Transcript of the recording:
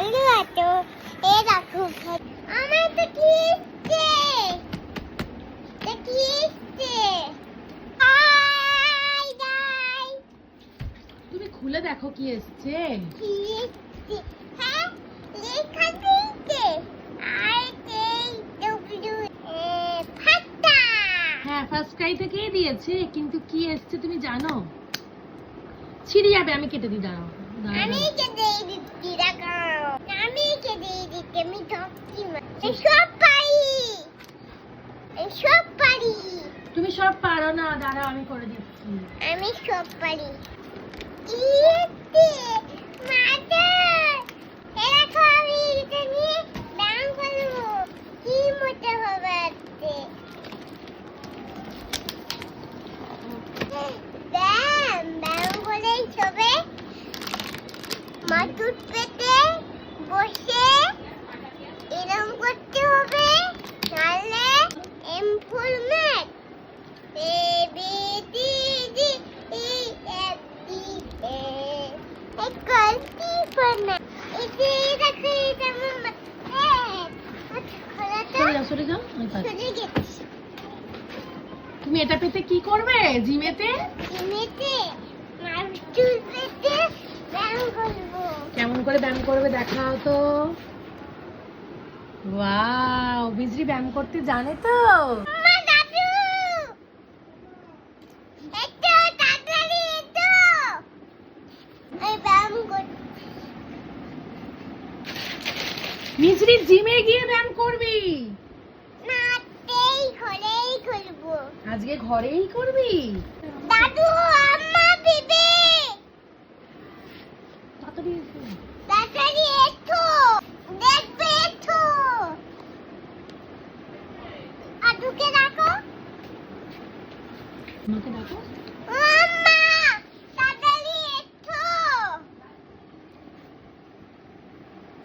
ভালো আছো? এ দেখো আমার তো কি ইচ্ছে, তো কি ইচ্ছে। আই দাই তুমি খুলে দেখো কি এসছে। কি ইচ্ছে, হ্যাঁ লেখা দিতে আর এই ডুবডু ফাটা। হ্যাঁ ফার্স্ট ক্রাই থেকেই দিয়েছে, কিন্তু কি এসছে তুমি জানো? ছিঁড়ে যাবে, আমি কেটে দিই, দাঁড়াও দাঁড়াও, আমি দাঁড়াও। কে দিয়ে দিচ্ছি দেখো, আমি কে দিয়ে দিচ্ছি, আমি ঠকছি না, সব পারি, সব পারি, তুমি সব পারো না, দাঁড়াও আমি করে দিচ্ছি। আমি সব পারি। ইয়েতে মাদার, এরকম আমি এটা নিয়ে ব্যায়াম করবো, কি মজা হবে আজকে। ব্যায়াম করেই সবে মাথুর পেতে বসে এরম করতে হবে, নাহলে improvement A B D D E F G এ গলতি করনা এতে দেখো এটা মাম্মা সরে যাও, সরে যাও, আমি পারছি। চলে গেছি তুমি এটা পেতে কি করবে জিমেতে? জিমেতে মাথুর পেতে ব্যায়াম করবো। কেমন করে ব্যায়াম করবে দেখাও তো। ওয়াও, বিজলি ব্যায়াম করতে জানে তো। মা দাদু এতো তাড়াতাড়ি এতো, এই ব্যায়াম করতে মিজরি জিমে গিয়ে ব্যায়াম করবি? না, তেই ঘরেই করবো। আজকে ঘরেই করবি? দাদু আম্মা বিবি তাড়াতাড়ি এসো। তাড়াতাড়ি এসো, দেখবে এসো। দাদুকে ডাকো। আমাকে ডাকো।